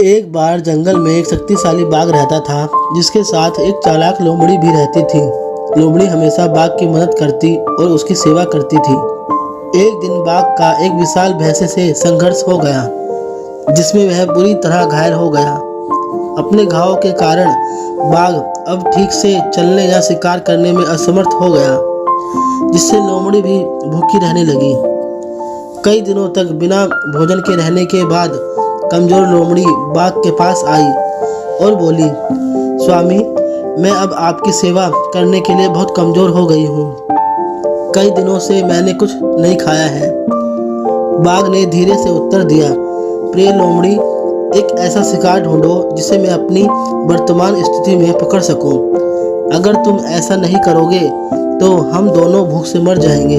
एक बार जंगल में एक शक्तिशाली बाघ रहता था, जिसके साथ एक चालाक लोमड़ी भी रहती थी। लोमड़ी हमेशा बाघ की मदद करती और उसकी सेवा करती थी। एक दिन बाघ का एक विशाल भैंसे से संघर्ष हो गया, जिसमें वह बुरी तरह घायल हो गया। अपने घाव के कारण बाघ अब ठीक से चलने या शिकार करने में असमर्थ हो गया, जिससे लोमड़ी भी भूखी रहने लगी। कई दिनों तक बिना भोजन के रहने के बाद कमजोर लोमड़ी बाघ के पास आई और बोली, स्वामी, मैं अब आपकी सेवा करने के लिए बहुत कमजोर हो गई हूँ। कई दिनों से मैंने कुछ नहीं खाया है। बाघ ने धीरे से उत्तर दिया, प्रिय लोमड़ी, एक ऐसा शिकार ढूंढो जिसे मैं अपनी वर्तमान स्थिति में पकड़ सकूं। अगर तुम ऐसा नहीं करोगे तो हम दोनों भूख से मर जाएंगे।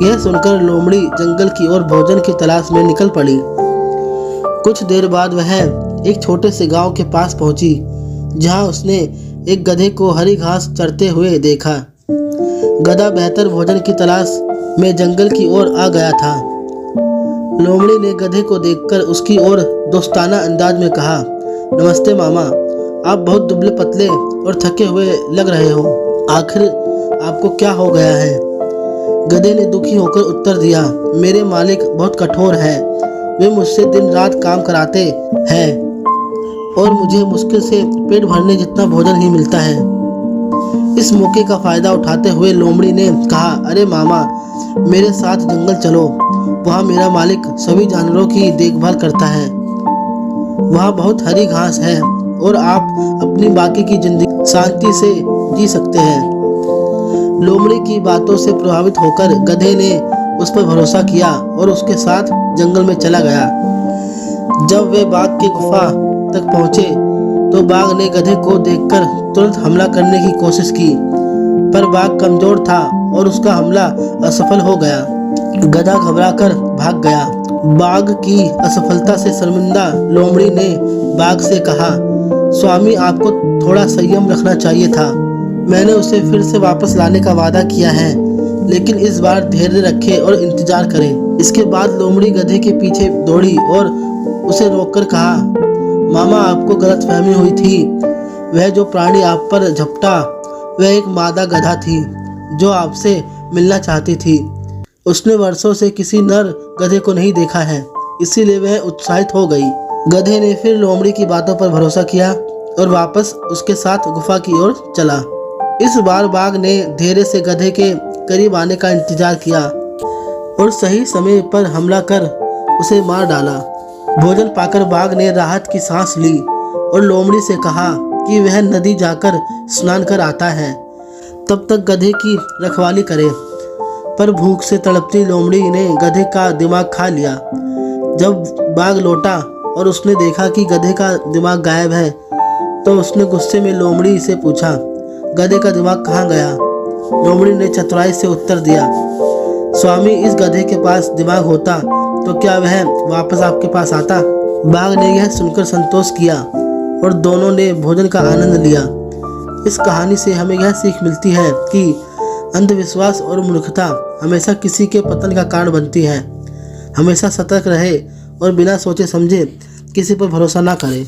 यह सुनकर लोमड़ी जंगल की ओर भोजन की तलाश में निकल पड़ी। कुछ देर बाद वह एक छोटे से गांव के पास पहुंची, जहां उसने एक गधे को हरी घास चरते हुए देखा। गधा बेहतर भोजन की तलाश में जंगल की ओर आ गया था। लोमड़ी ने गधे को देखकर उसकी ओर दोस्ताना अंदाज में कहा, नमस्ते मामा, आप बहुत दुबले पतले और थके हुए लग रहे हो। आखिर आपको क्या हो गया है? गधे ने दुखी होकर उत्तर दिया, मेरे मालिक बहुत कठोर हैं। वे मुझसे दिन रात काम कराते हैं और मुझे मुश्किल से पेट भरने जितना भोजन ही मिलता है। इस मौके का फायदा उठाते हुए लोमड़ी ने कहा, अरे मामा, मेरे साथ जंगल चलो। वहाँ मेरा मालिक सभी जानवरों की देखभाल करता है। वहाँ बहुत हरी घास है और आप अपनी बाकी की जिंदगी शांति से जी सकते हैं। लोमड़ी की बातों से प्रभावित होकर गधे ने उस पर भरोसा किया और उसके साथ जंगल में चला गया। जब वे बाघ की गुफा तक पहुंचे तो बाघ ने गधे को देखकर तुरंत हमला करने की कोशिश की, पर बाघ कमजोर था और उसका हमला असफल हो गया। गधा घबराकर भाग गया। बाघ की असफलता से शर्मिंदा लोमड़ी ने बाघ से कहा, स्वामी, आपको थोड़ा संयम रखना चाहिए था। मैंने उसे फिर से वापस लाने का वादा किया है, लेकिन इस बार धैर्य रखें और इंतजार करें। इसके बाद लोमड़ी गधे के पीछे दौड़ी और उसे रोककर कहा, मामा, आपको गलतफहमी हुई थी। वह जो प्राणी आप पर झपटा वह एक मादा गधा थी जो आपसे मिलना चाहती थी। उसने वर्षों से किसी नर गधे को नहीं देखा है, इसीलिए वह उत्साहित हो गई। गधे ने फिर लोमड़ी की बातों पर भरोसा किया और वापस उसके साथ गुफा की ओर चला। इस बार बाघ ने धैर्य से गधे के करीब आने का इंतजार किया और सही समय पर हमला कर उसे मार डाला। भोजन पाकर बाघ ने राहत की सांस ली और लोमड़ी से कहा कि वह नदी जाकर स्नान कर आता है, तब तक गधे की रखवाली करे। पर भूख से तड़पती लोमड़ी ने गधे का दिमाग खा लिया। जब बाघ लौटा और उसने देखा कि गधे का दिमाग गायब है, तो उसने गुस्से में लोमड़ी से पूछा, गधे का दिमाग कहाँ गया? लोमड़ी ने चतुराई से उत्तर दिया, स्वामी, इस गधे के पास दिमाग होता तो क्या वह वापस आपके पास आता? बाघ ने यह सुनकर संतोष किया और दोनों ने भोजन का आनंद लिया। इस कहानी से हमें यह सीख मिलती है कि अंधविश्वास और मूर्खता हमेशा किसी के पतन का कारण बनती है। हमेशा सतर्क रहे और बिना सोचे समझे किसी पर भरोसा ना करें।